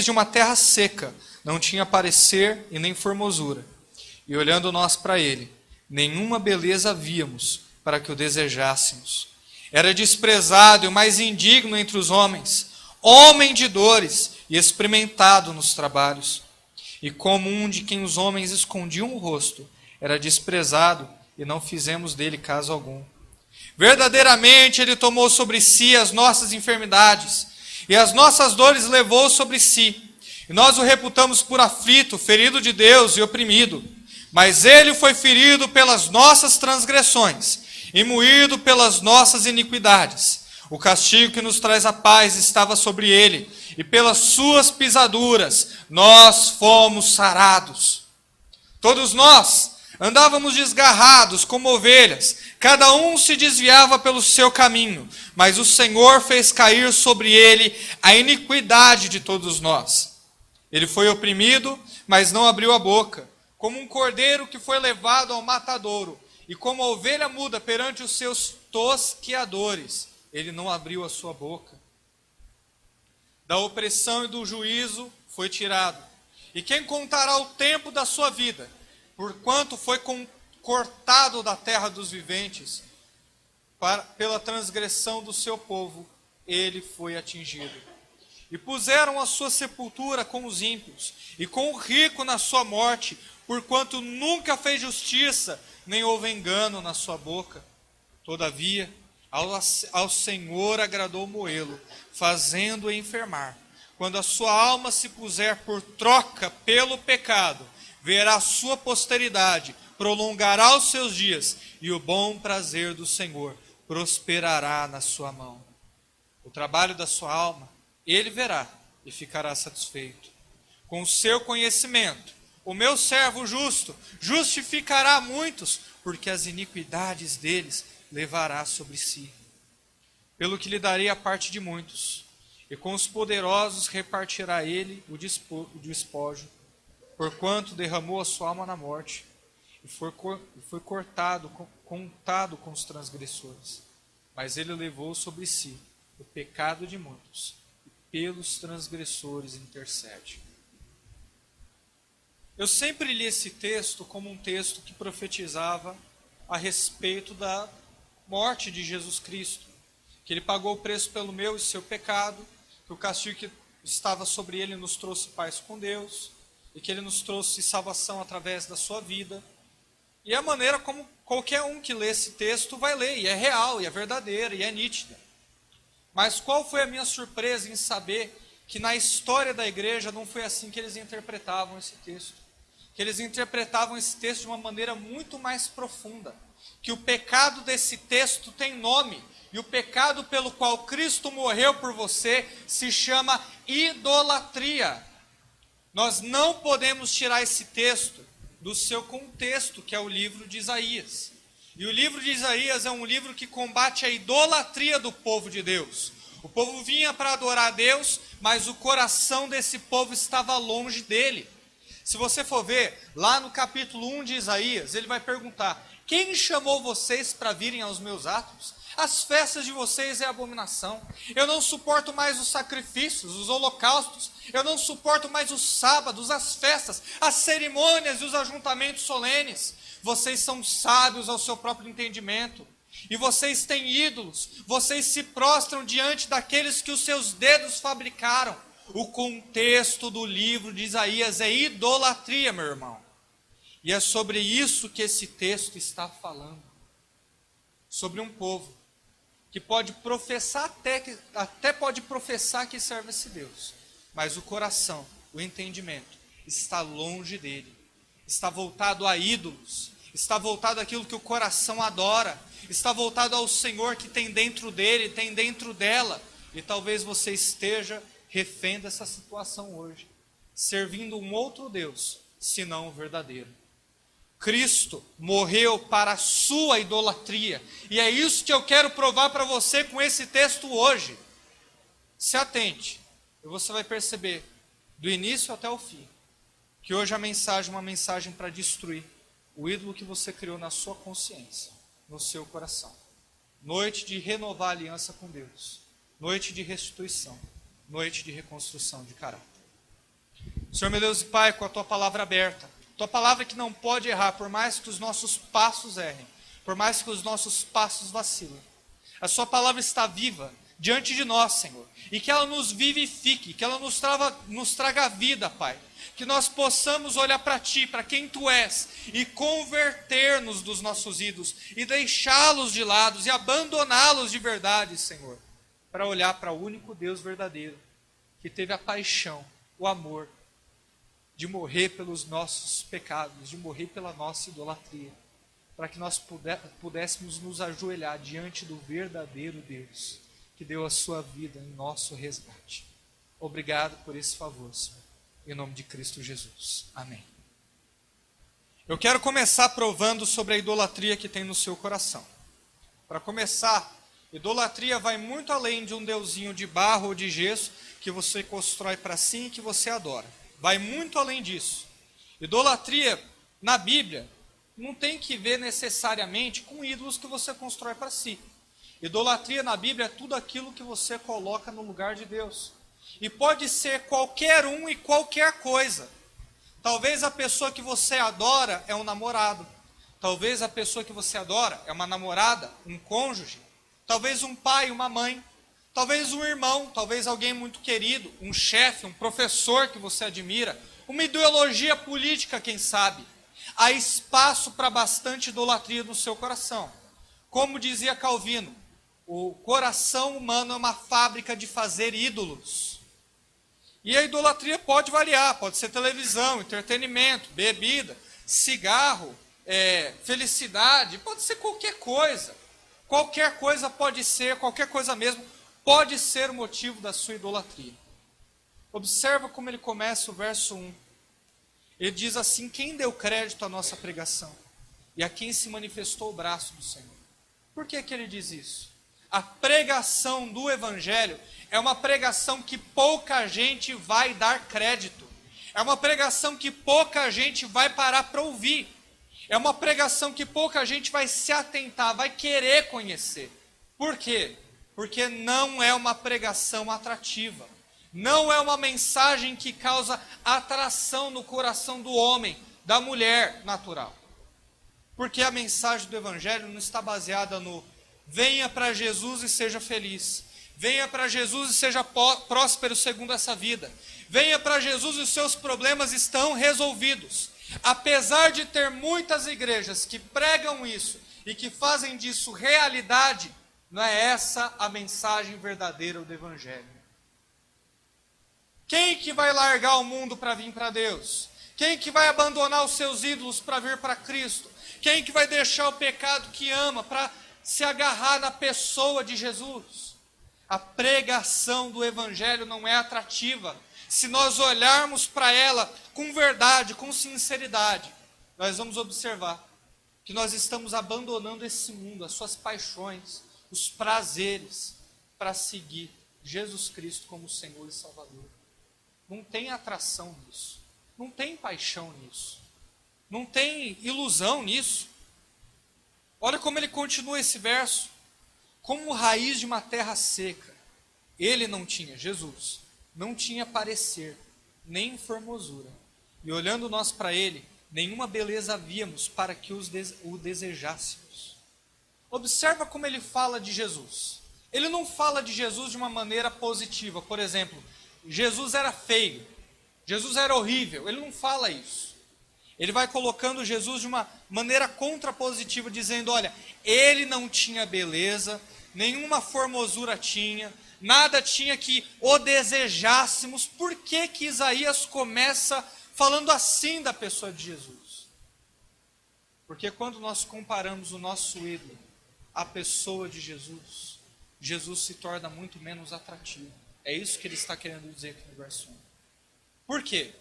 de uma terra seca, não tinha parecer e nem formosura. E olhando nós para ele, nenhuma beleza víamos para que o desejássemos. Era desprezado e o mais indigno entre os homens, homem de dores e experimentado nos trabalhos. E como um de quem os homens escondiam o rosto, era desprezado e não fizemos dele caso algum. Verdadeiramente ele tomou sobre si as nossas enfermidades e as nossas dores levou sobre si. E nós o reputamos por aflito, ferido de Deus e oprimido. Mas ele foi ferido pelas nossas transgressões e moído pelas nossas iniquidades. O castigo que nos traz a paz estava sobre ele, e pelas suas pisaduras nós fomos sarados. Todos nós andávamos desgarrados como ovelhas, cada um se desviava pelo seu caminho, mas o Senhor fez cair sobre ele a iniquidade de todos nós. Ele foi oprimido, mas não abriu a boca, como um cordeiro que foi levado ao matadouro, e como a ovelha muda perante os seus tosqueadores, ele não abriu a sua boca. Da opressão e do juízo foi tirado. E quem contará o tempo da sua vida, porquanto foi cortado da terra dos viventes, pela transgressão do seu povo, ele foi atingido. E puseram a sua sepultura com os ímpios, e com o rico na sua morte, porquanto nunca fez justiça, nem houve engano na sua boca. Todavia, ao Senhor agradou moê-lo, fazendo-o enfermar. Quando a sua alma se puser por troca pelo pecado, verá a sua posteridade, prolongará os seus dias, e o bom prazer do Senhor prosperará na sua mão. O trabalho da sua alma, ele verá e ficará satisfeito. Com o seu conhecimento, o meu servo justo justificará muitos, porque as iniquidades deles levará sobre si. Pelo que lhe darei a parte de muitos, e com os poderosos repartirá ele o despojo, porquanto derramou a sua alma na morte, e foi contado com os transgressores. Mas ele levou sobre si o pecado de muitos, e pelos transgressores intercede. Eu sempre li esse texto como um texto que profetizava a respeito da morte de Jesus Cristo, que ele pagou o preço pelo meu e seu pecado, que o castigo que estava sobre ele nos trouxe paz com Deus, e que ele nos trouxe salvação através da sua vida. E a maneira como qualquer um que lê esse texto vai ler, e é real, e é verdadeira, e é nítida. Mas qual foi a minha surpresa em saber que na história da igreja não foi assim que eles interpretavam esse texto? Que eles interpretavam esse texto de uma maneira muito mais profunda. Que o pecado desse texto tem nome, e o pecado pelo qual Cristo morreu por você se chama idolatria. Nós não podemos tirar esse texto do seu contexto, que é o livro de Isaías. E o livro de Isaías é um livro que combate a idolatria do povo de Deus. O povo vinha para adorar a Deus, mas o coração desse povo estava longe dele. Se você for ver, lá no capítulo 1 de Isaías, ele vai perguntar: quem chamou vocês para virem aos meus atos? As festas de vocês é abominação. Eu não suporto mais os sacrifícios, os holocaustos. Eu não suporto mais os sábados, as festas, as cerimônias e os ajuntamentos solenes. Vocês são sábios ao seu próprio entendimento. E vocês têm ídolos. Vocês se prostram diante daqueles que os seus dedos fabricaram. O contexto do livro de Isaías é idolatria, meu irmão. E é sobre isso que esse texto está falando. Sobre um povo que pode professar até pode professar que serve esse Deus, mas o coração, o entendimento, está longe dele, está voltado a ídolos, está voltado àquilo que o coração adora, está voltado ao Senhor que tem dentro dele, tem dentro dela, e talvez você esteja refém dessa situação hoje, servindo um outro Deus, senão o verdadeiro. Cristo morreu para a sua idolatria. E é isso que eu quero provar para você com esse texto hoje. Se atente, e você vai perceber, do início até o fim, que hoje a mensagem é uma mensagem para destruir o ídolo que você criou na sua consciência, no seu coração. Noite de renovar a aliança com Deus. Noite de restituição. Noite de reconstrução de caráter. Senhor meu Deus e Pai, com a Tua palavra aberta, Tua palavra que não pode errar, por mais que os nossos passos errem, por mais que os nossos passos vacilem. A Sua palavra está viva diante de nós, Senhor, e que ela nos vivifique, que ela nos traga vida, Pai. Que nós possamos olhar para Ti, para quem Tu és, e converter-nos dos nossos ídolos, e deixá-los de lado, e abandoná-los de verdade, Senhor, para olhar para o único Deus verdadeiro, que teve a paixão, o amor, de morrer pelos nossos pecados, de morrer pela nossa idolatria, para que nós pudéssemos nos ajoelhar diante do verdadeiro Deus, que deu a sua vida em nosso resgate. Obrigado por esse favor, Senhor. Em nome de Cristo Jesus. Amém. Eu quero começar provando sobre a idolatria que tem no seu coração. Para começar, idolatria vai muito além de um deusinho de barro ou de gesso que você constrói para si e que você adora. Vai muito além disso. Idolatria, na Bíblia, não tem que ver necessariamente com ídolos que você constrói para si. Idolatria na Bíblia é tudo aquilo que você coloca no lugar de Deus. E pode ser qualquer um e qualquer coisa. Talvez a pessoa que você adora é um namorado. Talvez a pessoa que você adora é uma namorada, um cônjuge. Talvez um pai, uma mãe. Talvez um irmão, talvez alguém muito querido, um chefe, um professor que você admira. Uma ideologia política, quem sabe. Há espaço para bastante idolatria no seu coração. Como dizia Calvino, o coração humano é uma fábrica de fazer ídolos. E a idolatria pode variar, pode ser televisão, entretenimento, bebida, cigarro, felicidade, pode ser qualquer coisa. Qualquer coisa pode ser, qualquer coisa mesmo, pode ser o motivo da sua idolatria. Observa como ele começa o verso 1. Ele diz assim: quem deu crédito à nossa pregação? E a quem se manifestou o braço do Senhor? Por que que ele diz isso? A pregação do Evangelho é uma pregação que pouca gente vai dar crédito. É uma pregação que pouca gente vai parar para ouvir. É uma pregação que pouca gente vai se atentar, vai querer conhecer. Por quê? Porque não é uma pregação atrativa. Não é uma mensagem que causa atração no coração do homem, da mulher natural. Porque a mensagem do Evangelho não está baseada no venha para Jesus e seja feliz. Venha para Jesus e seja próspero segundo essa vida. Venha para Jesus e os seus problemas estão resolvidos. Apesar de ter muitas igrejas que pregam isso e que fazem disso realidade, não é essa a mensagem verdadeira do Evangelho. Quem que vai largar o mundo para vir para Deus? Quem que vai abandonar os seus ídolos para vir para Cristo? Quem que vai deixar o pecado que ama para se agarrar na pessoa de Jesus? A pregação do Evangelho não é atrativa. Se nós olharmos para ela com verdade, com sinceridade, nós vamos observar que nós estamos abandonando esse mundo, as suas paixões, os prazeres, para seguir Jesus Cristo como Senhor e Salvador. Não tem atração nisso. Não tem paixão nisso. Não tem ilusão nisso. Olha como ele continua esse verso. Como raiz de uma terra seca. Ele não tinha, Jesus, não tinha parecer, nem formosura. E olhando nós para ele, nenhuma beleza havíamos para que o desejássemos. Observa como ele fala de Jesus. Ele não fala de Jesus de uma maneira positiva. Por exemplo, Jesus era feio, Jesus era horrível. Ele não fala isso. Ele vai colocando Jesus de uma maneira contrapositiva, dizendo, olha, ele não tinha beleza, nenhuma formosura tinha, nada tinha que o desejássemos. Por que que Isaías começa falando assim da pessoa de Jesus? Porque quando nós comparamos o nosso ídolo à pessoa de Jesus, Jesus se torna muito menos atrativo. É isso que ele está querendo dizer aqui no verso 1. Por quê?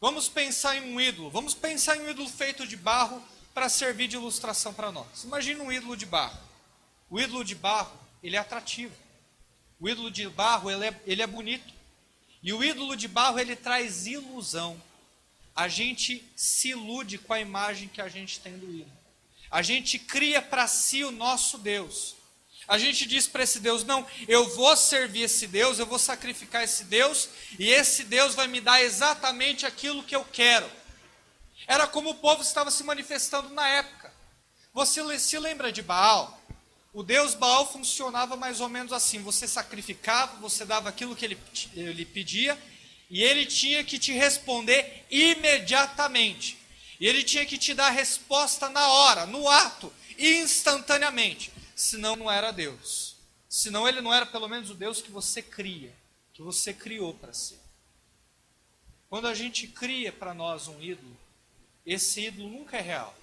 Vamos pensar em um ídolo. Vamos pensar em um ídolo feito de barro para servir de ilustração para nós. Imagina um ídolo de barro. O ídolo de barro, ele é atrativo. O ídolo de barro, ele é bonito. E o ídolo de barro, ele traz ilusão. A gente se ilude com a imagem que a gente tem do ídolo. A gente cria para si o nosso Deus. A gente diz para esse Deus, não, eu vou servir esse Deus, eu vou sacrificar esse Deus, e esse Deus vai me dar exatamente aquilo que eu quero. Era como o povo estava se manifestando na época. Você se lembra de Baal? O Deus Baal funcionava mais ou menos assim, você sacrificava, você dava aquilo que ele pedia, e ele tinha que te responder imediatamente. E ele tinha que te dar a resposta na hora, no ato, instantaneamente. Senão não era Deus. Senão ele não era pelo menos o Deus que você cria, que você criou para si. Quando a gente cria para nós um ídolo, esse ídolo nunca é real.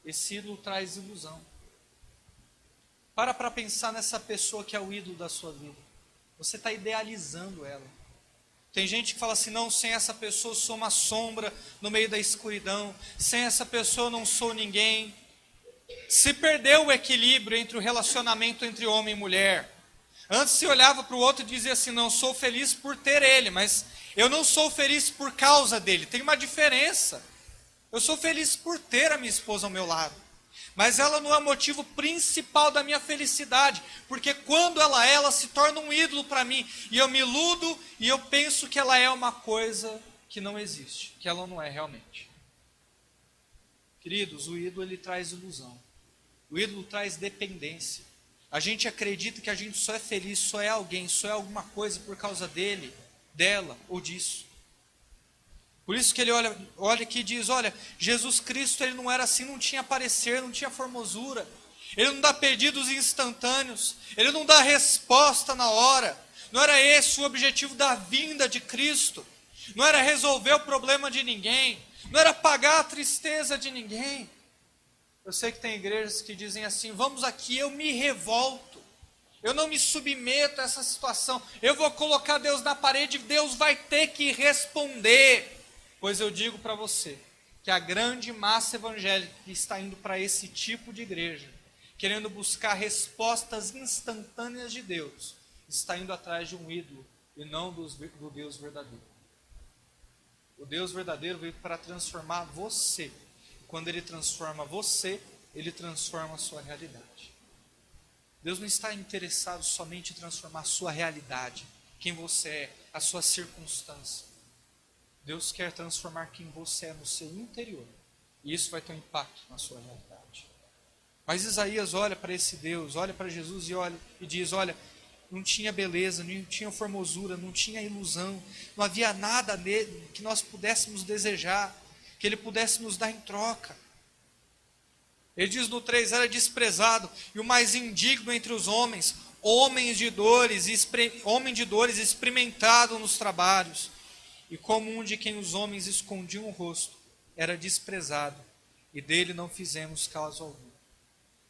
Esse ídolo traz ilusão. Para pensar nessa pessoa que é o ídolo da sua vida. Você está idealizando ela. Tem gente que fala assim, não, sem essa pessoa eu sou uma sombra no meio da escuridão. Sem essa pessoa eu não sou ninguém. Se perdeu o equilíbrio entre o relacionamento entre homem e mulher. Antes se olhava para o outro e dizia assim, não, sou feliz por ter ele, mas eu não sou feliz por causa dele. Tem uma diferença. Eu sou feliz por ter a minha esposa ao meu lado. Mas ela não é o motivo principal da minha felicidade. Porque quando ela se torna um ídolo para mim. E eu me iludo e eu penso que ela é uma coisa que não existe. Que ela não é realmente. Queridos, o ídolo ele traz ilusão. O ídolo traz dependência. A gente acredita que a gente só é feliz, só é alguém, só é alguma coisa por causa dele, dela ou disso. Por isso que ele olha aqui e diz, olha, Jesus Cristo ele não era assim, não tinha parecer, não tinha formosura. Ele não dá pedidos instantâneos, ele não dá resposta na hora. Não era esse o objetivo da vinda de Cristo. Não era resolver o problema de ninguém. Não era pagar a tristeza de ninguém. Eu sei que tem igrejas que dizem assim, vamos aqui, eu me revolto. Eu não me submeto a essa situação. Eu vou colocar Deus na parede, Deus vai ter que responder. Pois eu digo para você, que a grande massa evangélica que está indo para esse tipo de igreja, querendo buscar respostas instantâneas de Deus, está indo atrás de um ídolo e não do Deus verdadeiro. O Deus verdadeiro veio para transformar você. Quando Ele transforma você, Ele transforma a sua realidade. Deus não está interessado somente em transformar a sua realidade, quem você é, a sua circunstância. Deus quer transformar quem você é no seu interior. E isso vai ter um impacto na sua realidade. Mas Isaías olha para esse Deus, olha para Jesus e diz, olha, não tinha beleza, não tinha formosura, não tinha ilusão, não havia nada nele que nós pudéssemos desejar, que ele pudesse nos dar em troca. Ele diz no 3, era desprezado e o mais indigno entre os homens, homem de dores experimentado nos trabalhos. E como um de quem os homens escondiam o rosto, era desprezado, e dele não fizemos caso algum.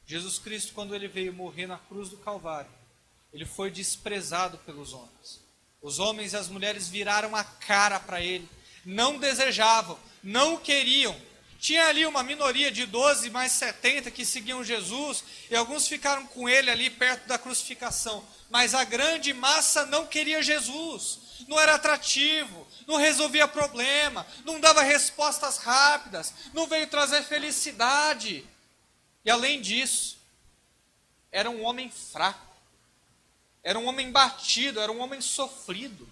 Jesus Cristo, quando ele veio morrer na cruz do Calvário, ele foi desprezado pelos homens. Os homens e as mulheres viraram a cara para ele, não desejavam, não queriam. Tinha ali uma minoria de 12 mais 70 que seguiam Jesus, e alguns ficaram com ele ali perto da crucificação. Mas a grande massa não queria Jesus, não era atrativo, não resolvia problema, não dava respostas rápidas, não veio trazer felicidade. E além disso, era um homem fraco, era um homem batido, era um homem sofrido.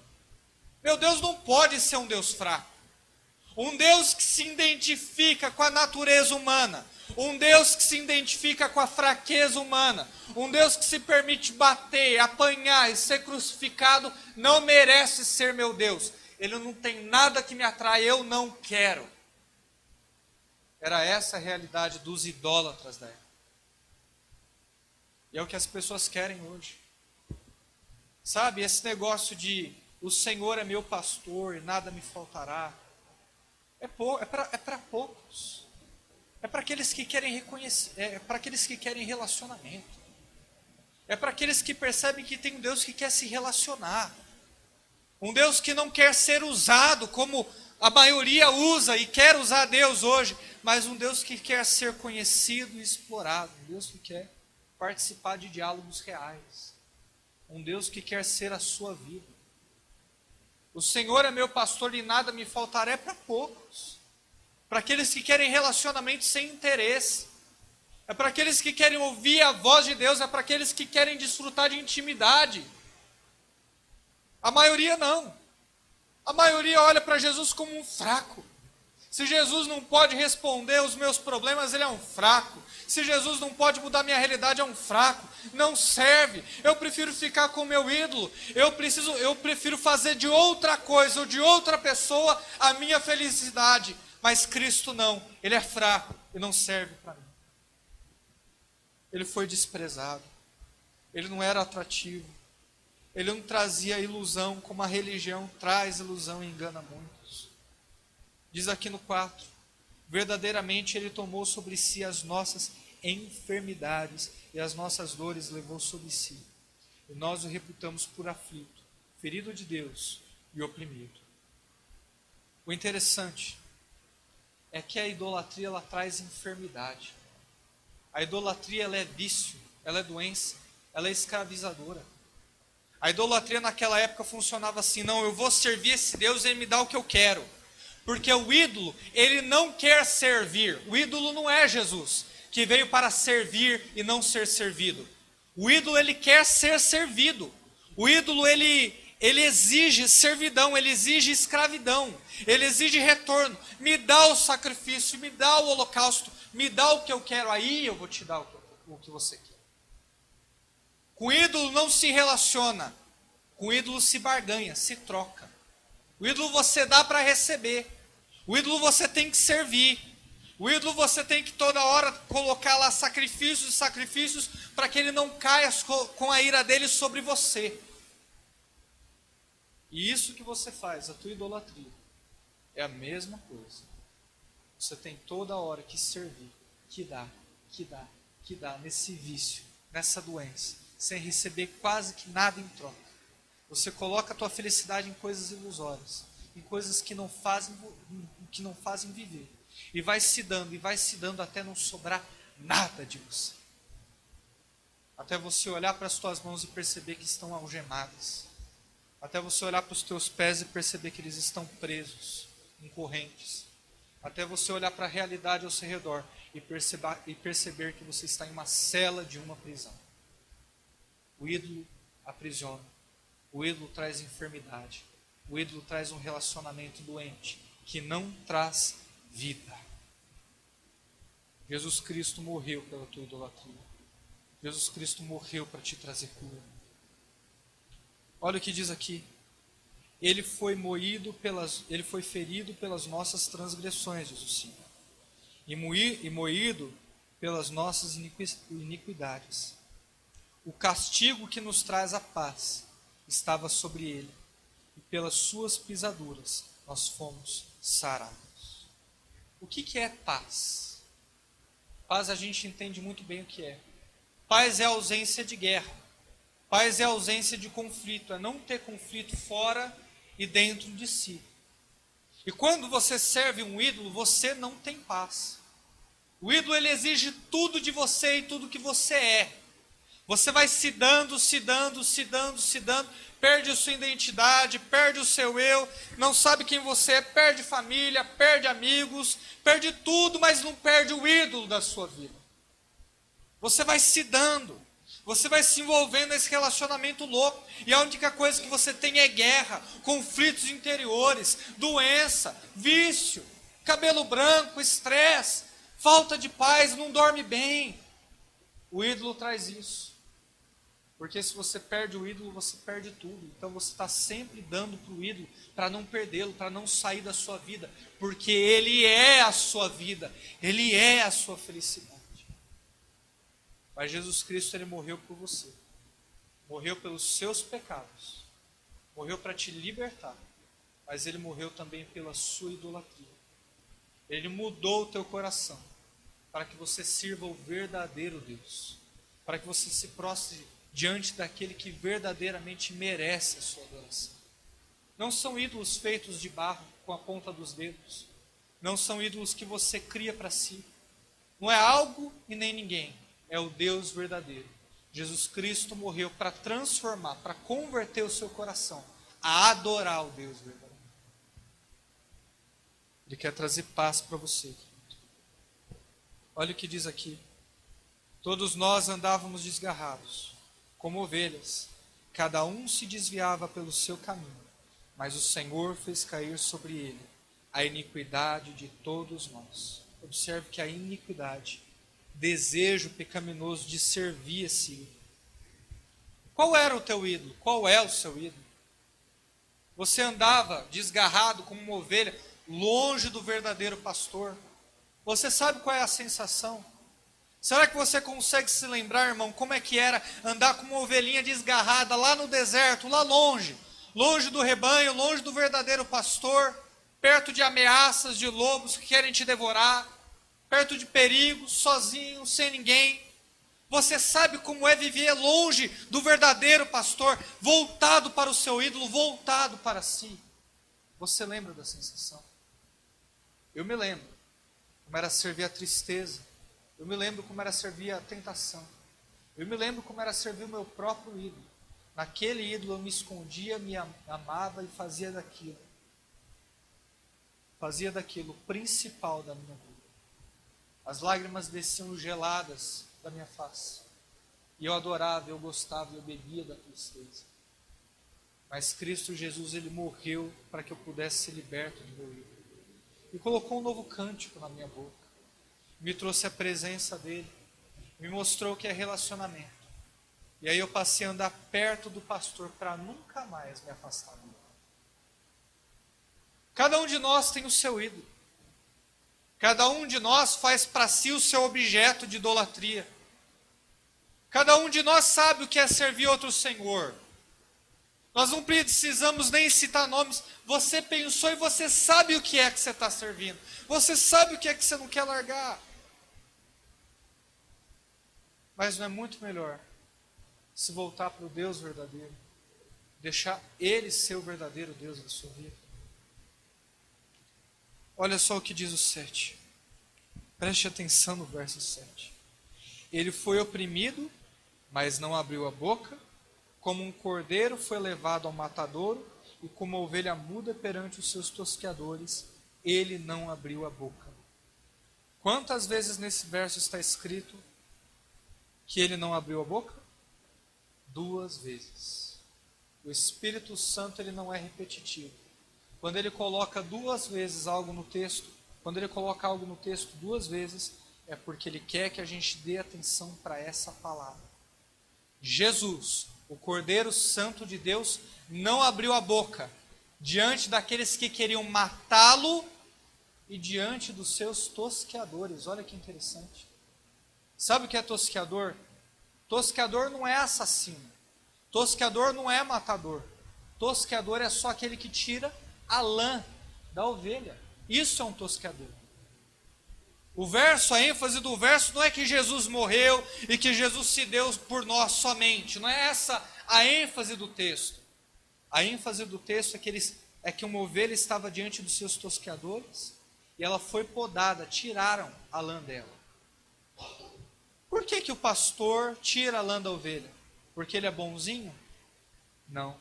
Meu Deus não pode ser um Deus fraco. Um Deus que se identifica com a natureza humana. Um Deus que se identifica com a fraqueza humana. Um Deus que se permite bater, apanhar e ser crucificado, não merece ser meu Deus. Ele não tem nada que me atrai, eu não quero. Era essa a realidade dos idólatras da época. E é o que as pessoas querem hoje. Sabe, esse negócio de o Senhor é meu pastor e nada me faltará. É para poucos. É para aqueles que querem reconhecer, é para aqueles que querem relacionamento. É para aqueles que percebem que tem um Deus que quer se relacionar. Um Deus que não quer ser usado como a maioria usa e quer usar Deus hoje, mas um Deus que quer ser conhecido e explorado. Um Deus que quer participar de diálogos reais. Um Deus que quer ser a sua vida. O Senhor é meu pastor e nada me faltará, é para poucos. Para aqueles que querem relacionamento sem interesse. É para aqueles que querem ouvir a voz de Deus, é para aqueles que querem desfrutar de intimidade. A maioria não. A maioria olha para Jesus como um fraco. Se Jesus não pode responder os meus problemas, ele é um fraco. Se Jesus não pode mudar minha realidade, é um fraco. Não serve. Eu prefiro ficar com o meu ídolo. Eu prefiro fazer de outra coisa ou de outra pessoa a minha felicidade. Mas Cristo não. Ele é fraco e não serve para mim. Ele foi desprezado. Ele não era atrativo. Ele não trazia ilusão, como a religião traz ilusão e engana muitos. Diz aqui no 4, verdadeiramente ele tomou sobre si as nossas enfermidades e as nossas dores levou sobre si. E nós o reputamos por aflito, ferido de Deus e oprimido. O interessante é que a idolatria ela traz enfermidade. A idolatria ela é vício, ela é doença, ela é escravizadora. A idolatria naquela época funcionava assim: não, eu vou servir esse Deus e ele me dá o que eu quero. Porque o ídolo, ele não quer servir. O ídolo não é Jesus, que veio para servir e não ser servido. O ídolo, ele quer ser servido. O ídolo, ele exige servidão, ele exige escravidão, ele exige retorno. Me dá o sacrifício, me dá o holocausto, me dá o que eu quero, aí eu vou te dar o que você quer. Com o ídolo não se relaciona, com o ídolo se barganha, se troca. O ídolo você dá para receber, o ídolo você tem que servir, o ídolo você tem que toda hora colocar lá sacrifícios e sacrifícios para que ele não caia com a ira dele sobre você. E isso que você faz, a tua idolatria, é a mesma coisa. Você tem toda hora que servir, que dar, nesse vício, nessa doença, sem receber quase que nada em troca. Você coloca a tua felicidade em coisas ilusórias, em coisas que não fazem viver. E vai se dando até não sobrar nada de você. Até você olhar para as tuas mãos e perceber que estão algemadas. Até você olhar para os teus pés e perceber que eles estão presos, em correntes. Até você olhar para a realidade ao seu redor e perceber que você está em uma cela de uma prisão. O ídolo aprisiona. O ídolo traz enfermidade. O ídolo traz um relacionamento doente que não traz vida. Jesus Cristo morreu pela tua idolatria. Jesus Cristo morreu para te trazer cura. Olha o que diz aqui. Ele foi ferido pelas nossas transgressões, diz o Senhor, e moído pelas nossas iniquidades. O castigo que nos traz a paz estava sobre ele, e pelas suas pisaduras nós fomos sarados. O que é paz? Paz a gente entende muito bem o que é. Paz é a ausência de guerra. Paz é a ausência de conflito, é não ter conflito fora e dentro de si. E quando você serve um ídolo, você não tem paz. O ídolo ele exige tudo de você e tudo que você é. Você vai se dando, perde a sua identidade, perde o seu eu, não sabe quem você é, perde família, perde amigos, perde tudo, mas não perde o ídolo da sua vida. Você vai se dando, você vai se envolvendo nesse relacionamento louco, e a única coisa que você tem é guerra, conflitos interiores, doença, vício, cabelo branco, estresse, falta de paz, não dorme bem. O ídolo traz isso. Porque se você perde o ídolo, você perde tudo. Então você está sempre dando para o ídolo, para não perdê-lo, para não sair da sua vida. Porque ele é a sua vida, ele é a sua felicidade. Mas Jesus Cristo, ele morreu por você. Morreu pelos seus pecados. Morreu para te libertar. Mas ele morreu também pela sua idolatria. Ele mudou o teu coração para que você sirva o verdadeiro Deus. Para que você se prostre diante daquele que verdadeiramente merece a sua adoração. Não são ídolos feitos de barro com a ponta dos dedos. Não são ídolos que você cria para si. Não é algo e nem ninguém. É o Deus verdadeiro. Jesus Cristo morreu para transformar, para converter o seu coração a adorar o Deus verdadeiro. Ele quer trazer paz para você. Olha o que diz aqui. Todos nós andávamos desgarrados, como ovelhas, cada um se desviava pelo seu caminho, mas o Senhor fez cair sobre ele a iniquidade de todos nós. Observe que a iniquidade, desejo pecaminoso de servir esse ídolo. Qual era o teu ídolo? Qual é o seu ídolo? Você andava desgarrado como uma ovelha, longe do verdadeiro pastor. Você sabe qual é a sensação? Será que você consegue se lembrar, irmão, como é que era andar com uma ovelhinha desgarrada lá no deserto, lá longe, longe do rebanho, longe do verdadeiro pastor, perto de ameaças de lobos que querem te devorar, perto de perigos, sozinho, sem ninguém? Você sabe como é viver longe do verdadeiro pastor, voltado para o seu ídolo, voltado para si? Você lembra da sensação? Eu me lembro como era servir a tristeza. Eu me lembro como era servir a tentação. Eu me lembro como era servir o meu próprio ídolo. Naquele ídolo eu me escondia, me amava e fazia daquilo o principal da minha vida. As lágrimas desciam geladas da minha face. E eu adorava, eu gostava, eu bebia da tristeza. Mas Cristo Jesus, Ele morreu para que eu pudesse ser liberto do meu ídolo. E colocou um novo cântico na minha boca. Me trouxe a presença dEle. Me mostrou o que é relacionamento. E aí eu passei a andar perto do pastor para nunca mais me afastar dele. Cada um de nós tem o seu ídolo. Cada um de nós faz para si o seu objeto de idolatria. Cada um de nós sabe o que é servir outro Senhor. Nós não precisamos nem citar nomes. Você pensou e você sabe o que é que você está servindo. Você sabe o que é que você não quer largar. Mas não é muito melhor se voltar para o Deus verdadeiro, deixar Ele ser o verdadeiro Deus da sua vida? Olha só o que diz o 7. Preste atenção no verso 7. Ele foi oprimido, mas não abriu a boca. Como um cordeiro foi levado ao matadouro, e como uma ovelha muda perante os seus tosqueadores, ele não abriu a boca. Quantas vezes nesse verso está escrito que ele não abriu a boca? 2 vezes. O Espírito Santo, ele não é repetitivo. Quando ele coloca 2 vezes algo no texto, quando ele coloca algo no texto 2 vezes, é porque ele quer que a gente dê atenção para essa palavra. Jesus, o Cordeiro Santo de Deus, não abriu a boca diante daqueles que queriam matá-lo e diante dos seus tosqueadores. Olha que interessante. Sabe o que é tosqueador? Tosqueador não é assassino. Tosqueador não é matador. Tosqueador é só aquele que tira a lã da ovelha. Isso é um tosqueador. O verso, a ênfase do verso não é que Jesus morreu e que Jesus se deu por nós somente. Não é essa a ênfase do texto. A ênfase do texto é que uma ovelha estava diante dos seus tosqueadores e ela foi podada, tiraram a lã dela. Por que o pastor tira a lã da ovelha? Porque ele é bonzinho? Não.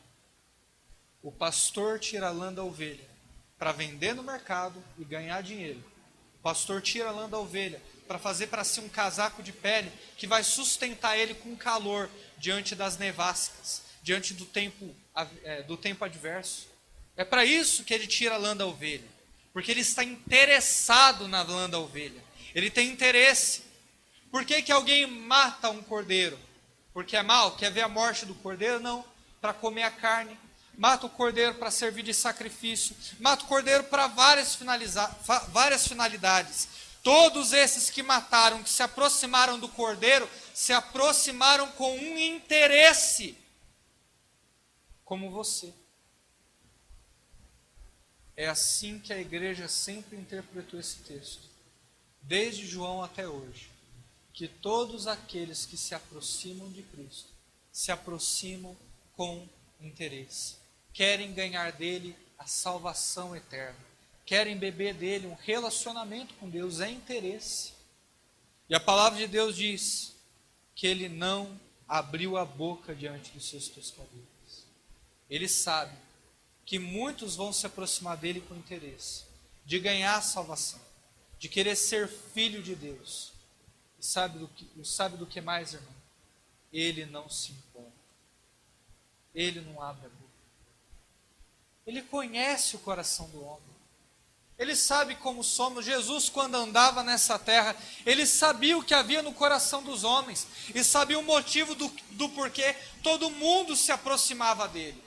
O pastor tira a lã da ovelha para vender no mercado e ganhar dinheiro. O pastor tira a lã da ovelha para fazer para si um casaco de pele que vai sustentar ele com calor diante das nevascas, diante do tempo adverso. É para isso que ele tira a lã da ovelha, porque ele está interessado na lã da ovelha. Ele tem interesse. Por que alguém mata um cordeiro? Porque é mal? Quer ver a morte do cordeiro? Não, para comer a carne. Mata o cordeiro para servir de sacrifício. Mata o cordeiro para várias finalidades. Todos esses que mataram, que se aproximaram do cordeiro, se aproximaram com um interesse. Como você. É assim que a igreja sempre interpretou esse texto. Desde João até hoje. Que todos aqueles que se aproximam de Cristo, se aproximam com interesse. Querem ganhar dele a salvação eterna. Querem beber dele um relacionamento com Deus, é interesse. E a palavra de Deus diz que ele não abriu a boca diante dos seus tosqueadores. Ele sabe que muitos vão se aproximar dele com interesse, de ganhar a salvação, de querer ser filho de Deus. E sabe do que mais, irmão? Ele não se impõe. Ele não abre a boca. Ele conhece o coração do homem. Ele sabe como somos. Jesus, quando andava nessa terra, ele sabia o que havia no coração dos homens. E sabia o motivo do porquê todo mundo se aproximava dele.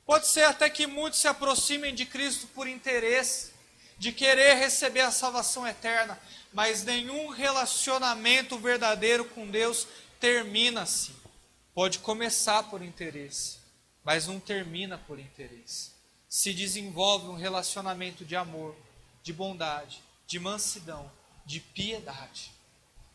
Pode ser até que muitos se aproximem de Cristo por interesse, de querer receber a salvação eterna. Mas nenhum relacionamento verdadeiro com Deus termina assim. Pode começar por interesse, mas não termina por interesse. Se desenvolve um relacionamento de amor, de bondade, de mansidão, de piedade.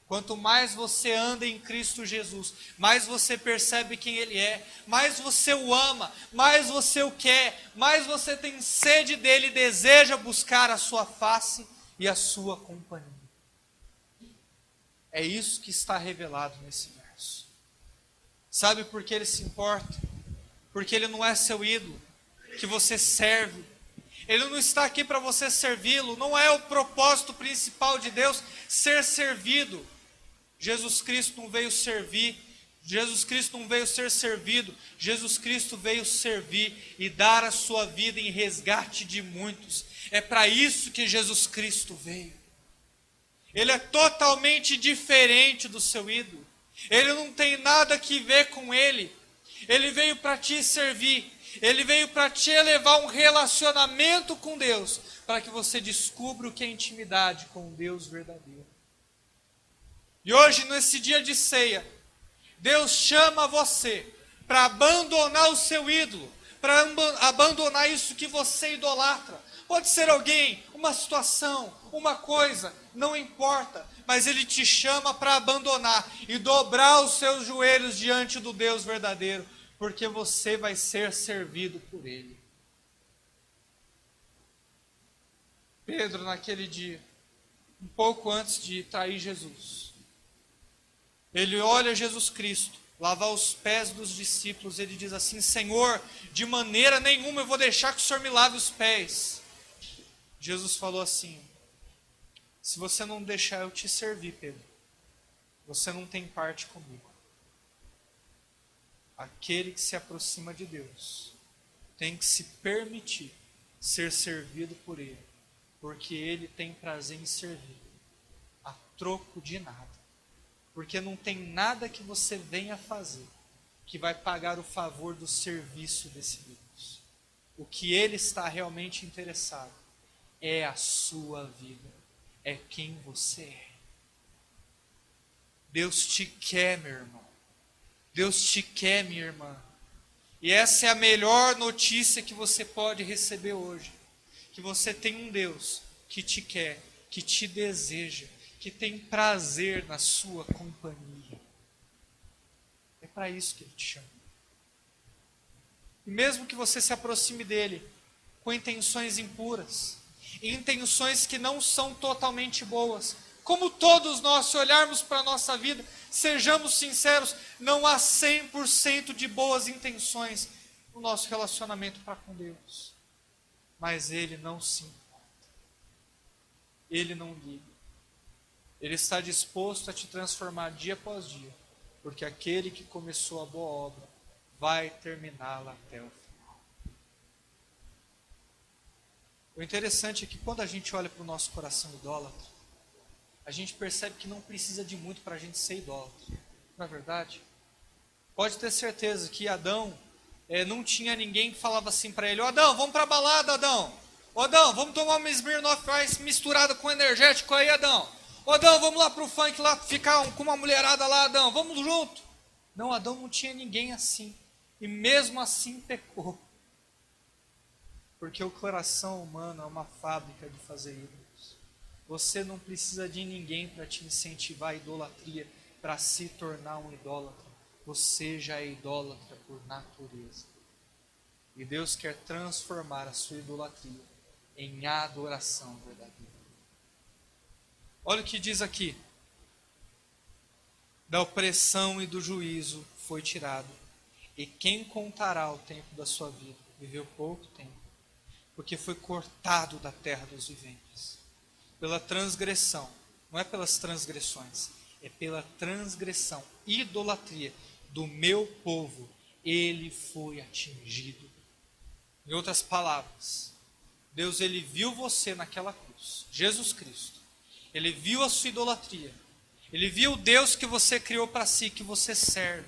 Quanto mais você anda em Cristo Jesus, mais você percebe quem Ele é, mais você o ama, mais você o quer, mais você tem sede dEle e deseja buscar a sua face e a sua companhia. É isso que está revelado nesse verso. Sabe por que Ele se importa? Porque Ele não é seu ídolo, que você serve. Ele não está aqui para você servi-lo. Não é o propósito principal de Deus ser servido. Jesus Cristo não veio servir. Jesus Cristo não veio ser servido. Jesus Cristo veio servir e dar a sua vida em resgate de muitos. É para isso que Jesus Cristo veio. Ele é totalmente diferente do seu ídolo. Ele não tem nada que ver com ele. Ele veio para te servir. Ele veio para te elevar a um relacionamento com Deus, para que você descubra o que é intimidade com o Deus verdadeiro. E hoje, nesse dia de ceia, Deus chama você para abandonar o seu ídolo, para abandonar isso que você idolatra. Pode ser alguém, uma situação, uma coisa, não importa, mas Ele te chama para abandonar e dobrar os seus joelhos diante do Deus verdadeiro, porque você vai ser servido por Ele. Pedro, naquele dia, um pouco antes de trair Jesus, ele olha Jesus Cristo, lavar os pés dos discípulos, ele diz assim: Senhor, de maneira nenhuma eu vou deixar que o Senhor me lave os pés. Jesus falou assim: se você não deixar eu te servir, Pedro, você não tem parte comigo. Aquele que se aproxima de Deus tem que se permitir ser servido por Ele, porque Ele tem prazer em servir, a troco de nada. Porque não tem nada que você venha fazer que vai pagar o favor do serviço desse Deus. O que Ele está realmente interessado é a sua vida, é quem você é. Deus te quer, meu irmão. Deus te quer, minha irmã. E essa é a melhor notícia que você pode receber hoje. Que você tem um Deus que te quer, que te deseja, que tem prazer na sua companhia. É para isso que Ele te chama. E mesmo que você se aproxime dEle com intenções impuras, intenções que não são totalmente boas, como todos nós, se olharmos para a nossa vida, sejamos sinceros, não há 100% de boas intenções no nosso relacionamento para com Deus. Mas Ele não se importa. Ele não liga. Ele está disposto a te transformar dia após dia, porque aquele que começou a boa obra vai terminá-la até o final. O interessante é que quando a gente olha para o nosso coração idólatra, a gente percebe que não precisa de muito para a gente ser idólatra. Não é verdade? Pode ter certeza que Adão não tinha ninguém que falava assim para ele: Adão, vamos para a balada, Adão. Adão, vamos tomar uma Smirnoff Ice misturada com energético aí, Adão. Adão, vamos lá para o funk lá, ficar com uma mulherada lá, Adão, vamos junto. Não, Adão não tinha ninguém assim. E mesmo assim pecou. Porque o coração humano é uma fábrica de fazer ídolos. Você não precisa de ninguém para te incentivar a idolatria, para se tornar um idólatra. Você já é idólatra por natureza. E Deus quer transformar a sua idolatria em adoração verdadeira. Olha o que diz aqui: da opressão e do juízo foi tirado, e quem contará o tempo da sua vida? Viveu pouco tempo, porque foi cortado da terra dos viventes. Pela transgressão, não é pelas transgressões, é pela transgressão, idolatria do meu povo, ele foi atingido. Em outras palavras, Deus, ele viu você naquela cruz, Jesus Cristo. Ele viu a sua idolatria. Ele viu o Deus que você criou para si, que você serve.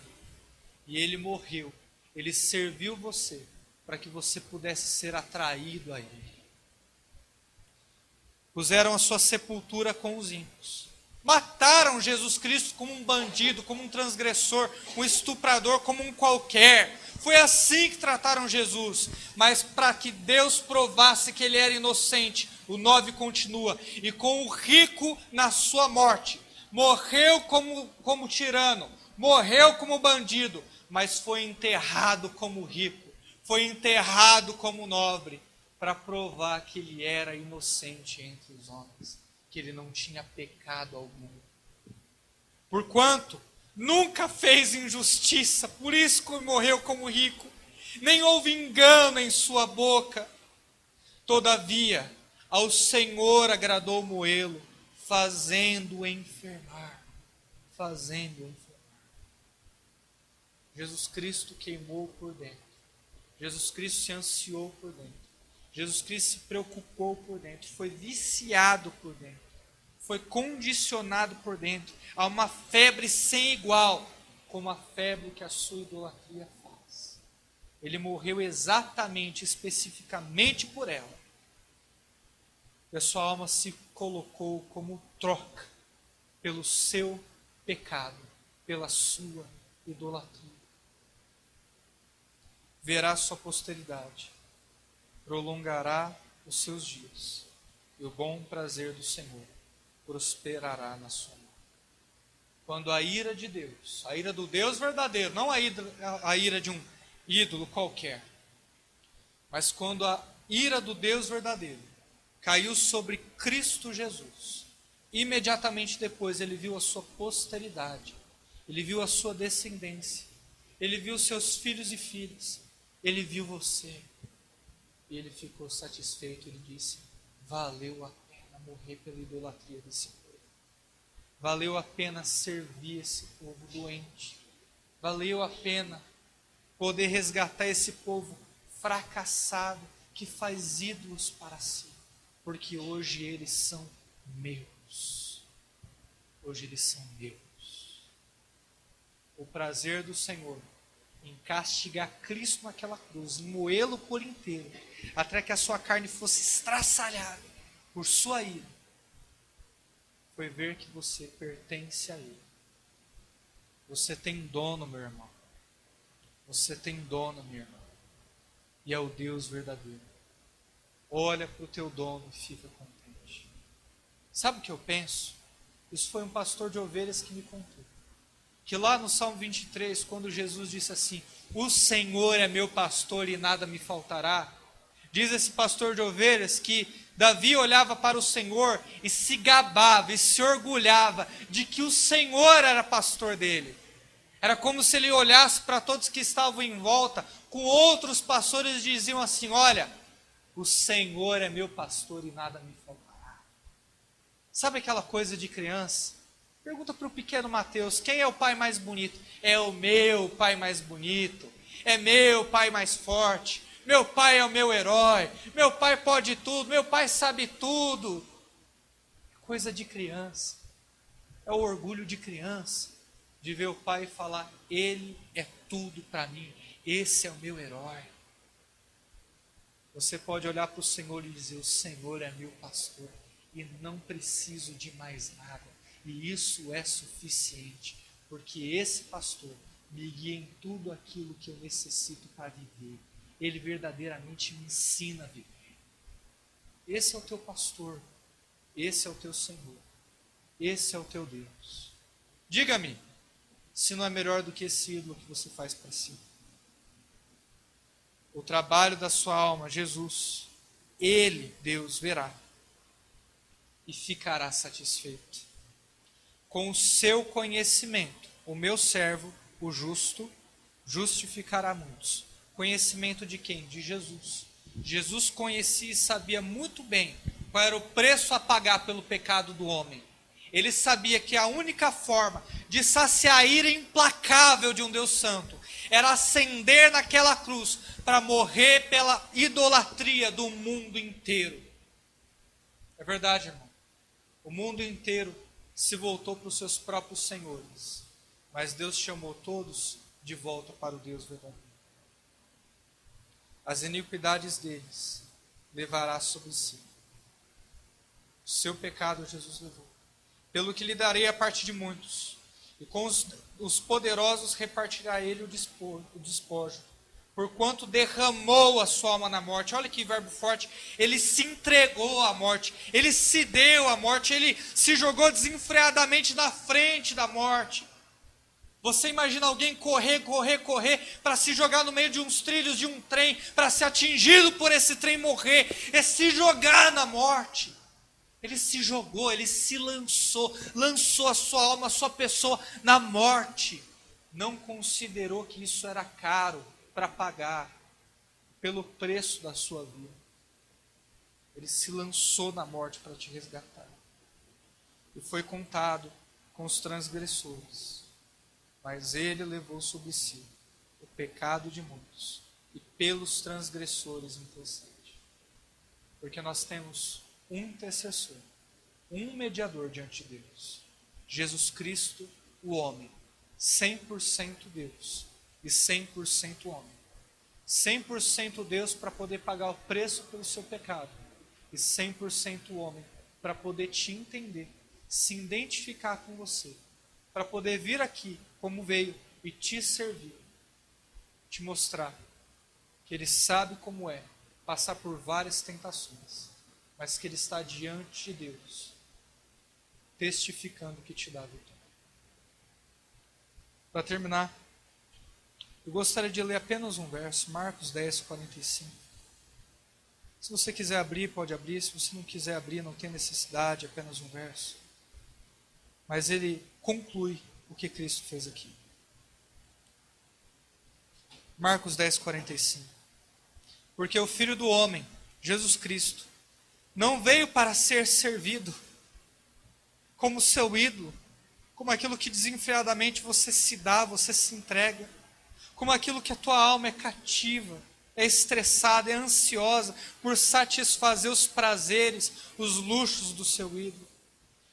E ele morreu. Ele serviu você para que você pudesse ser atraído a ele. Puseram a sua sepultura com os ímpios. Mataram Jesus Cristo como um bandido, como um transgressor, um estuprador, como um qualquer. Foi assim que trataram Jesus. Mas para que Deus provasse que ele era inocente, o 9 continua. E com o rico na sua morte. Morreu como tirano, morreu como bandido, mas foi enterrado como rico. Foi enterrado como nobre. Para provar que ele era inocente entre os homens, que ele não tinha pecado algum. Porquanto nunca fez injustiça, por isso que morreu como rico, nem houve engano em sua boca. Todavia, ao Senhor agradou moê-lo, fazendo-o enfermar. Jesus Cristo queimou por dentro. Jesus Cristo se ansiou por dentro. Jesus Cristo se preocupou por dentro, foi viciado por dentro, foi condicionado por dentro a uma febre sem igual, como a febre que a sua idolatria faz. Ele morreu exatamente, especificamente por ela. E a sua alma se colocou como troca pelo seu pecado, pela sua idolatria. Verá sua posteridade. Prolongará os seus dias, e o bom prazer do Senhor prosperará na sua mão. Quando a ira de Deus, a ira do Deus verdadeiro, não a ira de um ídolo qualquer, mas quando a ira do Deus verdadeiro caiu sobre Cristo Jesus, imediatamente depois ele viu a sua posteridade, ele viu a sua descendência, ele viu seus filhos e filhas, ele viu você. E ele ficou satisfeito, ele disse, valeu a pena morrer pela idolatria desse povo. Valeu a pena servir esse povo doente. Valeu a pena poder resgatar esse povo fracassado, que faz ídolos para si. Porque hoje eles são meus. Hoje eles são meus. O prazer do Senhor em castigar Cristo naquela cruz, em moê-lo por inteiro, até que a sua carne fosse estraçalhada por sua ira, foi ver que você pertence a Ele. Você tem dono, meu irmão. Você tem dono, minha irmã. E é o Deus verdadeiro. Olha para o teu dono e fica contente. Sabe o que eu penso? Isso foi um pastor de ovelhas que me contou. Que lá no Salmo 23, quando Jesus disse assim, o Senhor é meu pastor e nada me faltará, diz esse pastor de ovelhas que Davi olhava para o Senhor e se gabava e se orgulhava de que o Senhor era pastor dele. Era como se ele olhasse para todos que estavam em volta, com outros pastores e diziam assim, olha, o Senhor é meu pastor e nada me faltará. Sabe aquela coisa de criança? Pergunta para o pequeno Mateus, quem é o pai mais bonito? É o meu pai mais bonito, é meu pai mais forte, meu pai é o meu herói, meu pai pode tudo, meu pai sabe tudo. É coisa de criança, é o orgulho de criança, de ver o pai falar, ele é tudo para mim, esse é o meu herói. Você pode olhar para o Senhor e dizer, o Senhor é meu pastor e não preciso de mais nada. E isso é suficiente, porque esse pastor me guia em tudo aquilo que eu necessito para viver. Ele verdadeiramente me ensina a viver. Esse é o teu pastor, esse é o teu Senhor, esse é o teu Deus. Diga-me, se não é melhor do que esse ídolo que você faz para si. O trabalho da sua alma, Jesus, Ele, Deus, verá e ficará satisfeito. Com o seu conhecimento, o meu servo, o justo, justificará muitos. Conhecimento de quem? De Jesus. Jesus conhecia e sabia muito bem qual era o preço a pagar pelo pecado do homem. Ele sabia que a única forma de saciar a ira implacável de um Deus santo era ascender naquela cruz para morrer pela idolatria do mundo inteiro. É verdade, irmão. O mundo inteiro se voltou para os seus próprios senhores, mas Deus chamou todos de volta para o Deus verdadeiro. As iniquidades deles levará sobre si. O seu pecado Jesus levou. Pelo que lhe darei a parte de muitos, e com os poderosos repartirá ele o despojo, porquanto derramou a sua alma na morte. Olha que verbo forte. Ele se entregou à morte, ele se deu à morte, ele se jogou desenfreadamente na frente da morte. Você imagina alguém correr para se jogar no meio de uns trilhos de um trem, para ser atingido por esse trem, morrer, é se jogar na morte. Ele se jogou, ele se lançou a sua alma, a sua pessoa na morte. Não considerou que isso era caro para pagar pelo preço da sua vida. Ele se lançou na morte para te resgatar. E foi contado com os transgressores. Mas ele levou sobre si o pecado de muitos, e pelos transgressores intercede. Porque nós temos um intercessor, um mediador diante de Deus, Jesus Cristo, o homem, 100% Deus e 100% homem. 100% Deus para poder pagar o preço pelo seu pecado, e 100% homem para poder te entender, se identificar com você, para poder vir aqui como veio e te servir, te mostrar que Ele sabe como é passar por várias tentações, mas que Ele está diante de Deus, testificando que te dá vitória. Para terminar, eu gostaria de ler apenas um verso, Marcos 10, 45. Se você quiser abrir, pode abrir. Se você não quiser abrir, não tem necessidade, apenas um verso. Mas ele conclui o que Cristo fez aqui. Marcos 10, 45. Porque o Filho do Homem, Jesus Cristo, não veio para ser servido como seu ídolo, como aquilo que desenfreadamente você se dá, você se entrega, como aquilo que a tua alma é cativa, é estressada, é ansiosa por satisfazer os prazeres, os luxos do seu ídolo.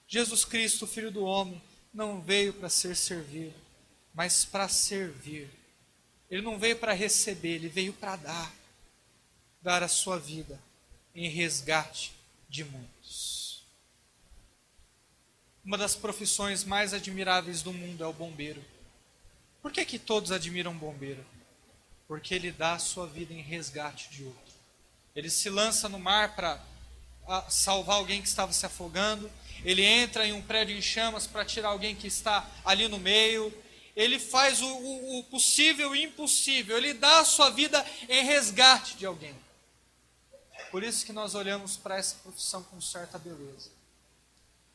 Jesus Cristo, o Filho do Homem, não veio para ser servido, mas para servir. Ele não veio para receber, ele veio para dar a sua vida em resgate de muitos. Uma das profissões mais admiráveis do mundo é o bombeiro. Por que todos admiram o bombeiro? Porque ele dá a sua vida em resgate de outro. Ele se lança no mar para salvar alguém que estava se afogando. Ele entra em um prédio em chamas para tirar alguém que está ali no meio. Ele faz o possível e o impossível. Ele dá a sua vida em resgate de alguém. Por isso que nós olhamos para essa profissão com certa beleza.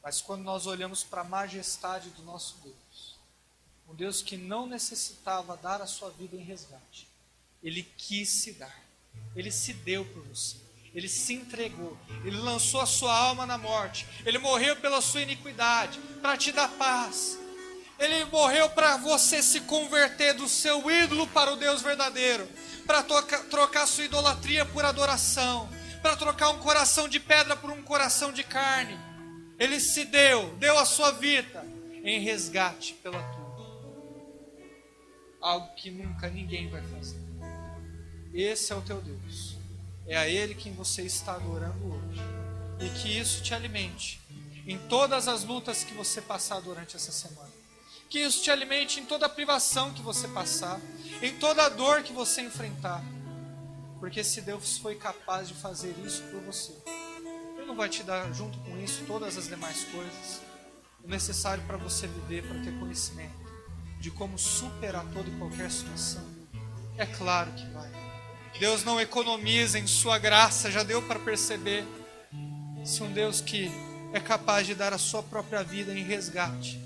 Mas quando nós olhamos para a majestade do nosso Deus, um Deus que não necessitava dar a sua vida em resgate, Ele quis se dar. Ele se deu por você. Ele se entregou. Ele lançou a sua alma na morte. Ele morreu pela sua iniquidade, para te dar paz. Ele morreu para você se converter do seu ídolo para o Deus verdadeiro, para trocar sua idolatria por adoração, para trocar um coração de pedra por um coração de carne. Ele se deu a sua vida em resgate pela tua. Algo que nunca ninguém vai fazer. Esse é o teu Deus. É a Ele quem você está adorando hoje. E que isso te alimente em todas as lutas que você passar durante essa semana. Que isso te alimente em toda a privação que você passar, em toda a dor que você enfrentar. Porque se Deus foi capaz de fazer isso por você, Ele não vai te dar junto com isso todas as demais coisas, o necessário para você viver, para ter conhecimento de como superar toda e qualquer situação? É claro que vai. Deus não economiza em sua graça, já deu para perceber. Se um Deus que é capaz de dar a sua própria vida em resgate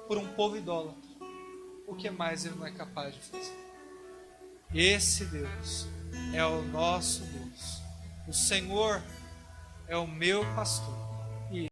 por um povo idólatra, o que mais Ele não é capaz de fazer? Esse Deus é o nosso Deus. O Senhor é o meu pastor